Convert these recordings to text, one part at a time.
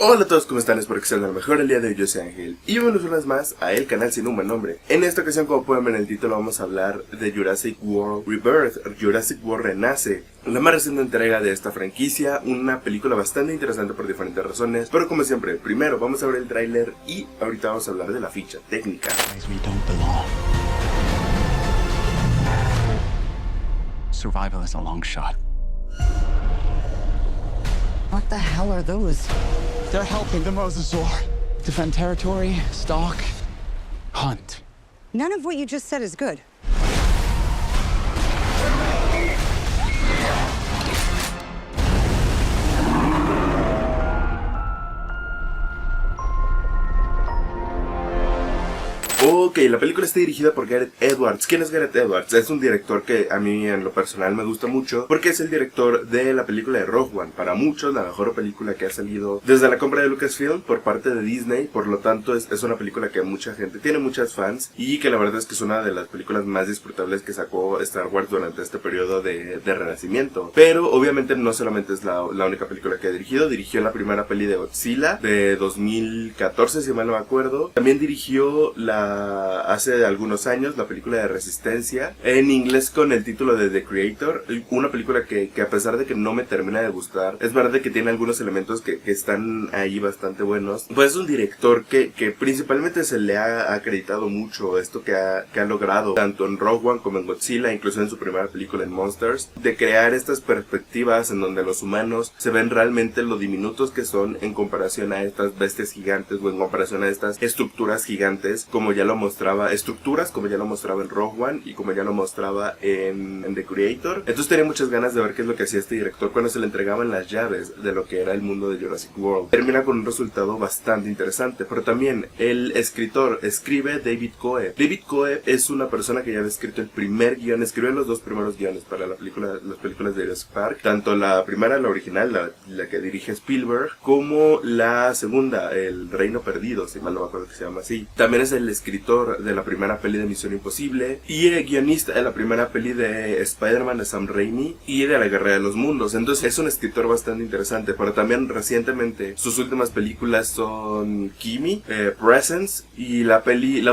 Hola a todos, ¿cómo están? Espero que estén al mejor. El día de hoy yo soy Ángel y bienvenidos una vez más a el canal sin un buen nombre. En esta ocasión, como pueden ver en el título, vamos a hablar de Jurassic World Rebirth, Jurassic World Renace, la más reciente entrega de esta franquicia, una película bastante interesante por diferentes razones. Pero como siempre, primero vamos a ver el tráiler y ahorita vamos a hablar de la ficha técnica. Survival is a long shot. What the hell are those? They're helping the Mosasaur defend territory, stalk, hunt. None of what you just said is good. Ok, la película está dirigida por Gareth Edwards. ¿Quién es Gareth Edwards? Es un director que a mí en lo personal me gusta mucho porque es el director de la película de Rogue One. Para muchos la mejor película que ha salido desde la compra de Lucasfilm por parte de Disney. Por lo tanto es una película que mucha gente tiene, muchas fans, y que la verdad es que es una de las películas más disfrutables que sacó Star Wars durante este periodo de renacimiento. Pero obviamente no solamente es la única película que ha dirigido. Dirigió la primera peli de Godzilla de 2014, si mal no me acuerdo. También dirigió hace algunos años la película de Resistencia, en inglés con el título de The Creator, una película que a pesar de que no me termina de gustar, es verdad que tiene algunos elementos que están ahí bastante buenos. Pues es un director que principalmente se le ha acreditado mucho esto que ha logrado, tanto en Rogue One como en Godzilla, incluso en su primera película en Monsters, de crear estas perspectivas en donde los humanos se ven realmente lo diminutos que son en comparación a estas bestias gigantes o en comparación a estas estructuras gigantes, como ya lo mostraba en Rogue One y como ya lo mostraba en The Creator. Entonces tenía muchas ganas de ver qué es lo que hacía este director cuando se le entregaban las llaves de lo que era el mundo de Jurassic World. Termina con un resultado bastante interesante, pero también el escritor escribe David Coe. David Coe es una persona que ya había escrito el primer guión, escribió los dos primeros guiones para las películas de Jurassic Park, tanto la primera, la original, la que dirige Spielberg, como la segunda, El Reino Perdido, si mal no me acuerdo que se llama así. También es el escritor de la primera peli de Misión Imposible y el guionista de la primera peli de Spider-Man de Sam Raimi y de La Guerra de los Mundos. Entonces es un escritor bastante interesante, pero también recientemente sus últimas películas son Kimi, Presence y la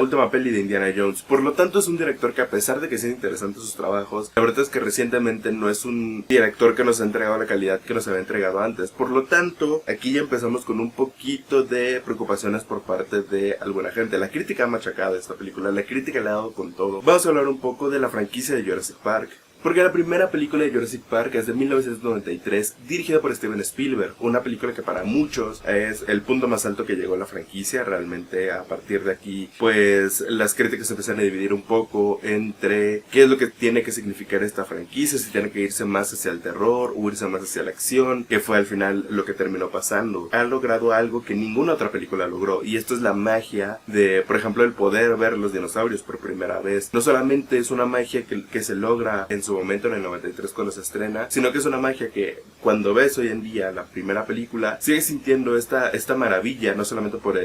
última peli de Indiana Jones. Por lo tanto es un director que, a pesar de que sean interesantes sus trabajos, la verdad es que recientemente no es un director que nos ha entregado la calidad que nos había entregado antes. Por lo tanto, aquí ya empezamos con un poquito de preocupaciones por parte de alguna gente. La crítica ha machacado esta película, la crítica le ha dado con todo. Vamos a hablar un poco de la franquicia de Jurassic Park, porque la primera película de Jurassic Park es de 1993, dirigida por Steven Spielberg, una película que para muchos es el punto más alto que llegó a la franquicia. Realmente a partir de aquí, pues las críticas se empiezan a dividir un poco entre qué es lo que tiene que significar esta franquicia, si tiene que irse más hacia el terror o irse más hacia la acción, que fue al final lo que terminó pasando. Ha logrado algo que ninguna otra película logró, y esto es la magia de, por ejemplo, el poder ver los dinosaurios por primera vez. No solamente es una magia que se logra en su momento en el 93 cuando se estrena, sino que es una magia que cuando ves hoy en día la primera película, sigues sintiendo esta maravilla, no solamente por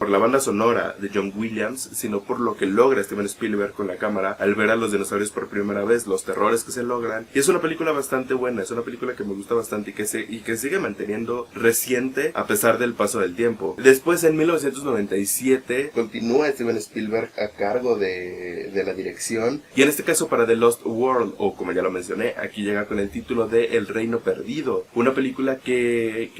la banda sonora de John Williams, sino por lo que logra Steven Spielberg con la cámara al ver a los dinosaurios por primera vez, los terrores que se logran. Y es una película bastante buena, es una película que me gusta bastante y que sigue manteniendo reciente a pesar del paso del tiempo. Después, en 1997, continúa Steven Spielberg a cargo de la dirección, y en este caso para The Lost World, o como ya lo mencioné, aquí llega con el título de El Reino Perdido, una película que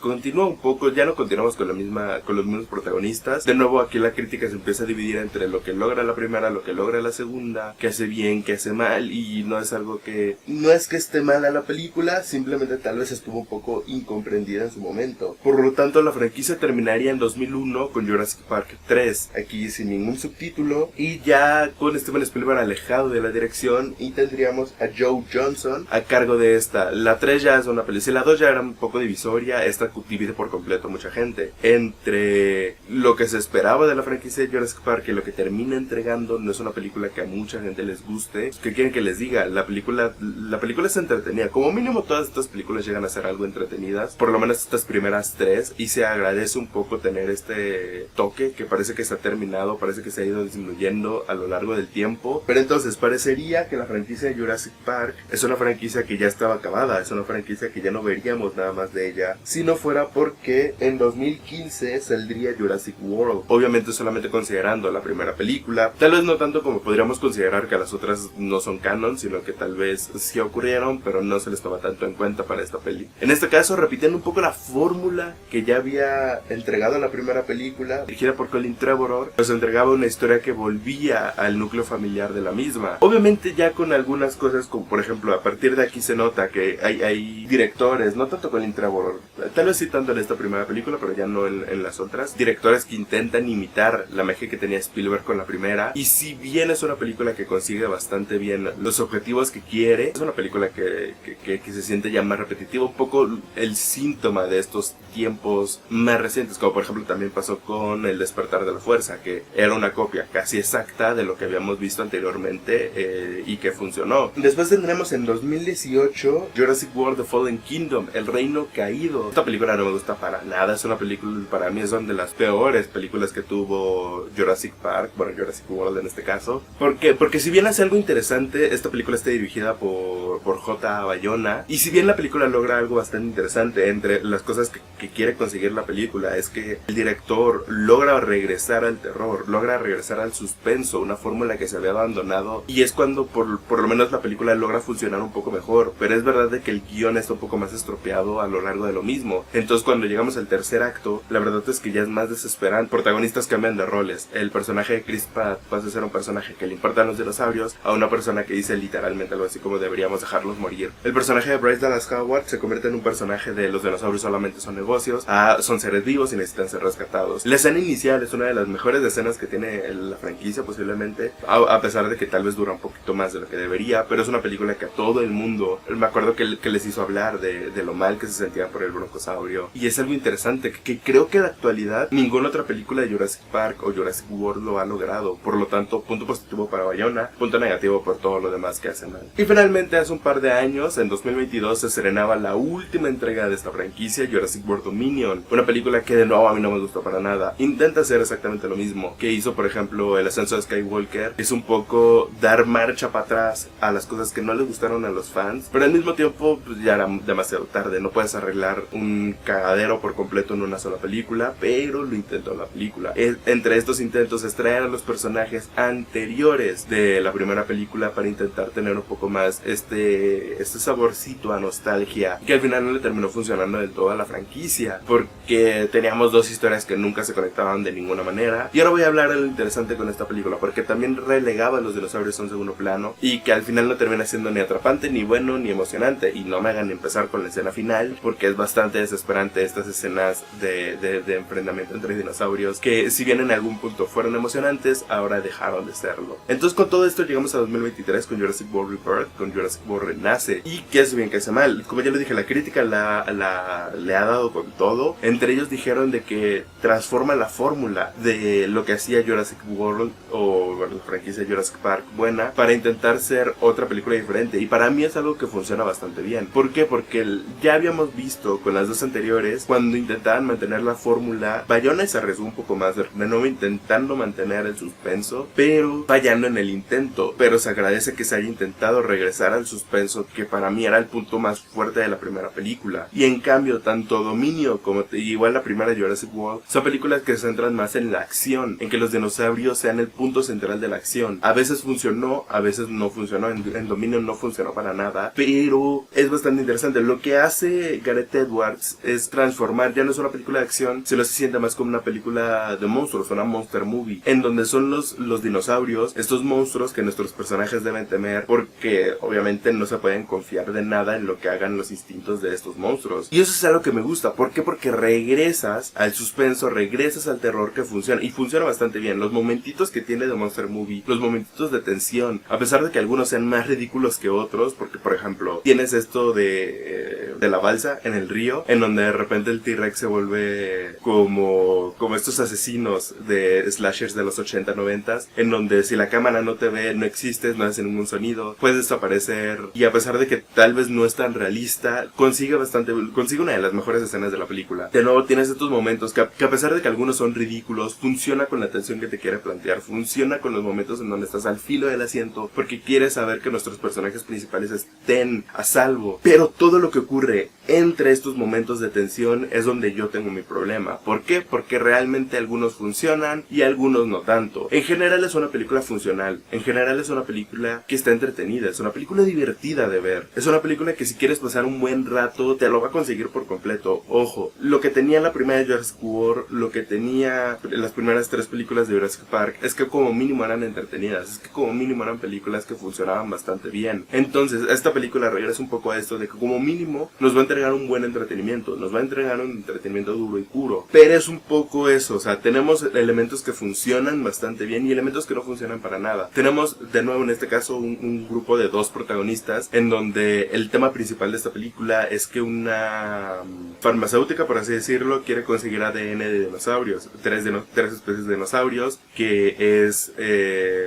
continúa un poco. Ya no continuamos con los mismos protagonistas. De nuevo, aquí la crítica se empieza a dividir entre lo que logra la primera, lo que logra la segunda, que hace bien, que hace mal, y no es que esté mala la película, simplemente tal vez estuvo un poco incomprendida en su momento. Por lo tanto, la franquicia terminaría en 2001 con Jurassic Park 3, aquí sin ningún subtítulo, y ya con Steven Spielberg alejado de la dirección, y tendríamos a Joe Johnston a cargo de esta. La 3 ya es una película, si la 2 ya era un poco divisoria, esta divide por completo a mucha gente entre lo que se esperaba de la franquicia de Jurassic Park y lo que termina entregando. No es una película que a mucha gente les guste. ¿Qué quieren que les diga? La película es entretenida, como mínimo todas estas películas llegan a ser algo entretenidas, por lo menos estas primeras 3, y se agradece un poco tener este toque que parece que está terminado, parece que se ha ido disminuyendo a lo largo del tiempo. Pero entonces parecería que la franquicia franquicia de Jurassic Park es una franquicia que ya estaba acabada, es una franquicia que ya no veríamos nada más de ella, si no fuera porque en 2015 saldría Jurassic World, obviamente solamente considerando la primera película, tal vez no tanto como podríamos considerar que las otras no son canon, sino que tal vez sí ocurrieron, pero no se les toma tanto en cuenta para esta peli. En este caso, repitiendo un poco la fórmula que ya había entregado en la primera película, dirigida por Colin Trevorrow, nos entregaba una historia que volvía al núcleo familiar de la misma. Obviamente ya con algunas cosas, como por ejemplo, a partir de aquí se nota que hay directores, no tanto Colin Trevorrow, tal vez sí tanto en esta primera película, pero ya no en las otras, directores que intentan imitar la magia que tenía Spielberg con la primera, y si bien es una película que consigue bastante bien los objetivos que quiere, es una película que se siente ya más repetitiva, un poco el síntoma de estos tiempos más recientes, como por ejemplo también pasó con El Despertar de la Fuerza, que era una copia casi exacta de lo que habíamos visto anteriormente y que funcionó. Después tendremos en 2018 Jurassic World The Fallen Kingdom, El Reino Caído. Esta película no me gusta para nada, es una película, para mí es una de las peores películas que tuvo Jurassic Park, bueno, Jurassic World en este caso. ¿Por qué? Porque si bien hace algo interesante, esta película está dirigida por J. Bayona, y si bien la película logra algo bastante interesante, entre las cosas que quiere conseguir la película es que el director logra regresar al terror, logra regresar al suspenso, una fórmula que se había abandonado, y es cuando por lo menos la película logra funcionar un poco mejor, pero es verdad de que el guión está un poco más estropeado a lo largo de lo mismo. Entonces cuando llegamos al tercer acto, la verdad es que ya es más desesperante. Protagonistas cambian de roles, el personaje de Chris Pratt pasa a ser un personaje que le importan los dinosaurios a una persona que dice literalmente algo así como deberíamos dejarlos morir. El personaje de Bryce Dallas Howard se convierte en un personaje de los dinosaurios solamente son negocios, son seres vivos y necesitan ser rescatados. La escena inicial es una de las mejores escenas que tiene la franquicia posiblemente, a pesar de que tal vez dura un poquito más de lo que debería, pero es una película que a todo el mundo, me acuerdo que les hizo hablar de lo mal que se sentían por el broncosaurio, y es algo interesante que creo que en la actualidad ninguna otra película de Jurassic Park o Jurassic World lo ha logrado. Por lo tanto, punto positivo para Bayona, punto negativo por todo lo demás que hacen mal. Y finalmente, hace un par de años, en 2022, se estrenaba la última entrega de esta franquicia, Jurassic World Dominion, una película que de nuevo a mí no me gustó para nada. Intenta hacer exactamente lo mismo que hizo, por ejemplo, El Ascenso de Skywalker. Es un poco dar marcha para atrás a las cosas que no les gustaron a los fans, pero al mismo tiempo pues, ya era demasiado tarde. No puedes arreglar un cagadero por completo en una sola película, pero lo intentó la película. Entre estos intentos es traer a los personajes anteriores de la primera película para intentar tener un poco más este saborcito a nostalgia, que al final no le terminó funcionando del todo a la franquicia, porque teníamos dos historias que nunca se conectaban de ninguna manera. Y ahora voy a hablar de lo interesante con esta película, porque también relegaba a los dinosaurios a un segundo plano, y que al final no termina siendo ni atrapante, ni bueno, ni emocionante. Y no me hagan empezar con la escena final, porque es bastante desesperante estas escenas de enfrentamiento entre dinosaurios, que si bien en algún punto fueron emocionantes, ahora dejaron de serlo. Entonces con todo esto llegamos a 2023 con Jurassic World Rebirth, con Jurassic World Renace, y que hace bien que hace mal. Como ya lo dije, la crítica le ha dado con todo. Entre ellos dijeron de que transforma la fórmula de lo que hacía Jurassic World o la franquicia Jurassic Park buena para intentar ser otra película diferente, y para mí es algo que funciona bastante bien. ¿Por qué? Porque ya habíamos visto con las dos anteriores, cuando intentaban mantener la fórmula, Bayona se arriesgó un poco más de nuevo intentando mantener el suspenso, pero fallando en el intento. Pero se agradece que se haya intentado regresar al suspenso, que para mí era el punto más fuerte de la primera película. Y en cambio, tanto Dominio como igual la primera Jurassic World son películas que se centran más en la acción, en que los dinosaurios sean el punto central de la acción. A veces funcionó, a veces no funcionó. En Dominio no funcionó para nada, pero es bastante interesante. Lo que hace Gareth Edwards es transformar, ya no es una película de acción, sino se siente más como una película de monstruos, una monster movie, en donde son los dinosaurios, estos monstruos que nuestros personajes deben temer, porque obviamente no se pueden confiar de nada en lo que hagan los instintos de estos monstruos. Y eso es algo que me gusta. ¿Por qué? Porque regresas al suspenso, regresas al terror, que funciona, y funciona bastante bien. Los momentitos que tiene de monster movie, los momentitos de tensión, a pesar de que algunos sean más ridículos que otros, porque por ejemplo tienes esto de la balsa en el río, en donde de repente el T-Rex se vuelve como estos asesinos de slashers de los 80, 90, en donde si la cámara no te ve, no existes, no hace ningún sonido, puedes desaparecer, y a pesar de que tal vez no es tan realista, consigue una de las mejores escenas escenas de la película. De nuevo tienes estos momentos que a pesar de que algunos son ridículos, funciona con la tensión que te quiere plantear, funciona con los momentos en donde estás al filo del asiento porque quieres saber que nuestros personajes principales estén a salvo. Pero todo lo que ocurre entre estos momentos de tensión es donde yo tengo mi problema. ¿Por qué? Porque realmente algunos funcionan y algunos no tanto. En general es una película funcional, en general es una película que está entretenida, es una película divertida de ver, es una película que si quieres pasar un buen rato te lo va a conseguir por completo. Ojo, lo que tenía la primera de Jurassic World, lo que tenía las primeras 3 películas de Jurassic Park, es que como mínimo eran entretenidas, es que como mínimo eran películas que funcionaban bastante bien. Entonces esta película regresa un poco a esto de que como mínimo nos va a entregar un buen entretenimiento, nos va a entregar un entretenimiento duro y puro, pero es un poco eso, o sea, tenemos elementos que funcionan bastante bien y elementos que no funcionan para nada. Tenemos de nuevo en este caso un grupo de 2 protagonistas en donde el tema principal de esta película es que una farmacéutica, por así decirlo, quiere conseguir ADN de dinosaurios, 3 especies de dinosaurios, que es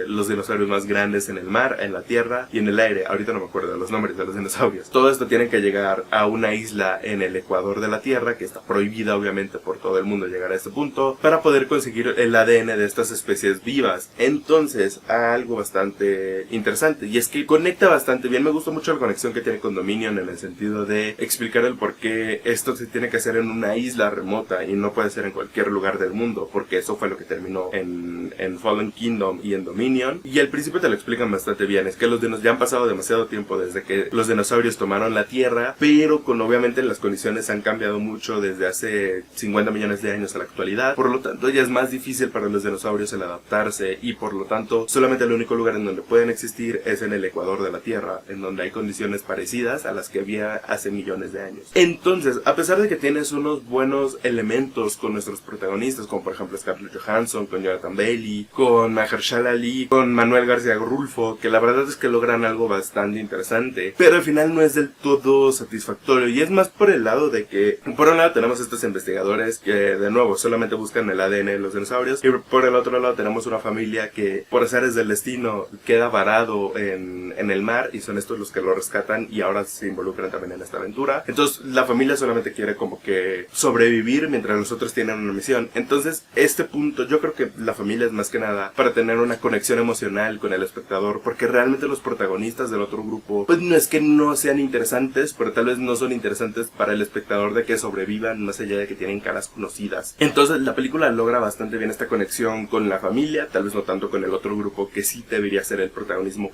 los dinosaurios más grandes en el mar, en la tierra y en el aire. Ahorita no me acuerdo de los nombres de los dinosaurios. Todo esto tiene que llegar a una isla en el ecuador de la Tierra, que está prohibida obviamente por todo el mundo llegar a este punto, para poder conseguir el ADN de estas especies vivas. Entonces, algo bastante interesante, y es que conecta bastante bien. Me gusta mucho la conexión que tiene con Dominion en el sentido de explicar el por qué esto se tiene que hacer en una isla remota y no puede ser en cualquier lugar del mundo, porque eso fue lo que terminó en Fallen Kingdom y en Dominion. Y al principio te lo explican bastante bien, es que los dinosaurios ya han pasado demasiado tiempo desde que los dinosaurios tomaron la Tierra, pero con obviamente las condiciones han cambiado mucho desde hace 50 millones de años a la actualidad. Por lo tanto ya es más difícil para los dinosaurios el adaptarse, y por lo tanto solamente el único lugar en donde pueden existir es en el ecuador de la Tierra, en donde hay condiciones parecidas a las que había hace millones de años. Entonces, a pesar de que tienes unos buenos elementos con nuestros protagonistas, como por ejemplo Scarlett Johansson, con Jonathan Bailey, con Mahershala Ali, con Manuel García Rulfo, que la verdad es que logran algo bastante interesante, pero al final no es del todo satisfactorio, y es más por el lado de que por un lado tenemos estos investigadores que de nuevo solamente buscan el ADN de los dinosaurios, y por el otro lado tenemos una familia que por azares del destino queda varado en el mar, y son estos los que lo rescatan y ahora se involucran también en esta aventura. Entonces la familia solamente quiere como que sobrevivir mientras los otros tienen una misión. Entonces este punto yo creo que la familia es más que nada para tener una conexión emocional con el espectador, porque realmente los protagonistas del otro grupo pues no es que no sean interesantes, pero tal vez no son interesantes para el espectador de que sobrevivan, más allá de que tienen caras conocidas. Entonces la película logra bastante bien esta conexión con la familia, tal vez no tanto con el otro grupo que sí debería ser el protagonismo.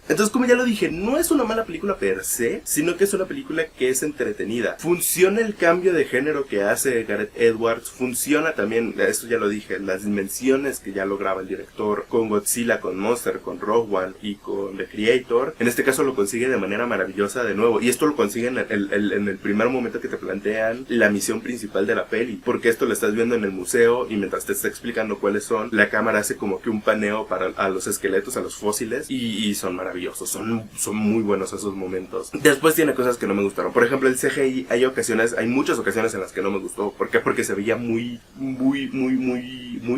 Entonces, como ya lo dije, no es una mala película per se, sino que es una película que es entretenida. Funciona el cambio de género que hace Gareth Edwards, funciona también, esto ya lo dije, las dimensiones que ya lograba el director con Godzilla, con Monster, con Rogue One y con The Creator. En este caso lo consigue de manera maravillosa de nuevo, y esto lo consigue en el primer momento que te plantean la misión principal de la peli, porque esto lo estás viendo en el museo y mientras te está explicando cuáles son, la cámara hace como que un paneo a los esqueletos, a los fósiles, y son maravillosos, son muy buenos esos momentos. Después tiene cosas que no me gustaron, por ejemplo el CGI, hay muchas ocasiones en las que no me gustó. ¿Por qué? Porque se veía muy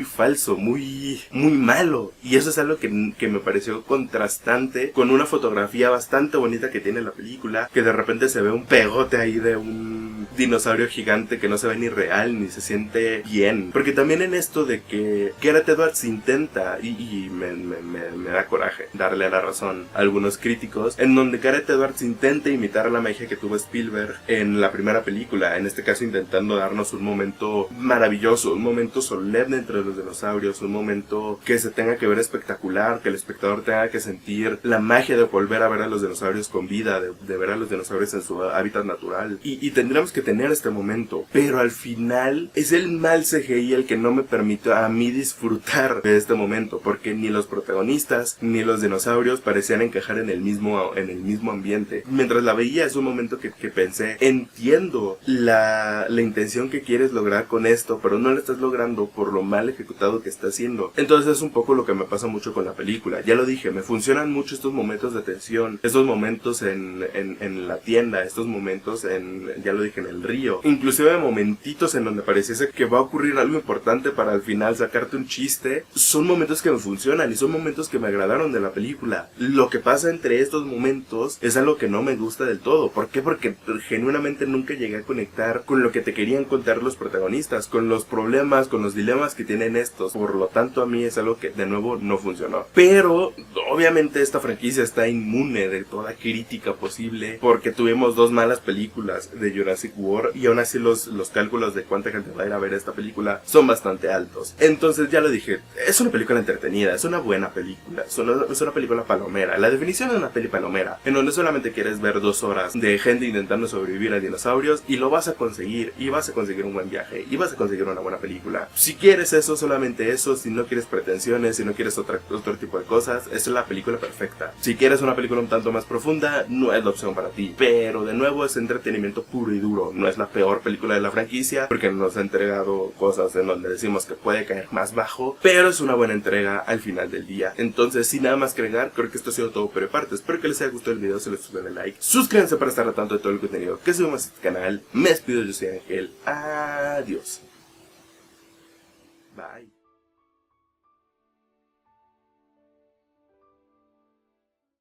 falso, muy malo, y eso es algo que me pareció contrastante con una fotografía bastante bonita que tiene la película, que de repente se ve un pegote ahí de un dinosaurio gigante que no se ve ni real ni se siente bien, porque también en esto de que Gareth Edwards intenta, y me da coraje darle a la razón a algunos críticos, en donde Gareth Edwards intenta imitar la magia que tuvo Spielberg en la primera película, en este caso intentando darnos un momento maravilloso, un momento solemne entre los dinosaurios, un momento que se tenga que ver espectacular, que el espectador tenga que sentir la magia de volver a ver a los dinosaurios con vida, de ver a los dinosaurios en su hábitat natural, y tendríamos que tener este momento, pero al final es el mal CGI el que no me permitió a mí disfrutar de este momento, porque ni los protagonistas ni los dinosaurios parecían encajar en el mismo ambiente. Mientras la veía es un momento que pensé, entiendo la intención que quieres lograr con esto, pero no lo estás logrando por lo mal ejecutado que está haciendo. Entonces es un poco lo que me pasa mucho con la película. Ya lo dije, me funcionan mucho estos momentos de tensión, estos momentos en la tienda, estos momentos ya lo dije, el río. Inclusive momentitos en donde pareciese que va a ocurrir algo importante para al final sacarte un chiste, son momentos que me funcionan y son momentos que me agradaron de la película. Lo que pasa entre estos momentos es algo que no me gusta del todo. ¿Por qué? Porque genuinamente nunca llegué a conectar con lo que te querían contar los protagonistas, con los problemas, con los dilemas que tienen estos. Por lo tanto, a mí es algo que de nuevo no funcionó. Pero obviamente esta franquicia está inmune de toda crítica posible, porque tuvimos 2 malas películas de Jurassic World y aún así los cálculos de cuánta gente va a ir a ver esta película son bastante altos. Entonces ya lo dije, es una película entretenida, es una buena película, es una película palomera. La definición de una peli palomera, en donde solamente quieres ver 2 horas de gente intentando sobrevivir a dinosaurios, y lo vas a conseguir, y vas a conseguir un buen viaje, y vas a conseguir una buena película. Si quieres eso, solamente eso. Si no quieres pretensiones, si no quieres otro tipo de cosas, esta es la película perfecta. Si quieres una película un tanto más profunda, no es la opción para ti. Pero de nuevo es entretenimiento puro y duro. No es la peor película de la franquicia, porque nos ha entregado cosas en donde decimos que puede caer más bajo, pero es una buena entrega al final del día. Entonces, sin nada más que agregar, creo que esto ha sido todo por mi parte. Espero que les haya gustado el video, se les suscriban, like, suscríbanse para estar al tanto de todo el contenido que subimos a este canal. Me despido, yo soy Ángel. Adiós. Bye.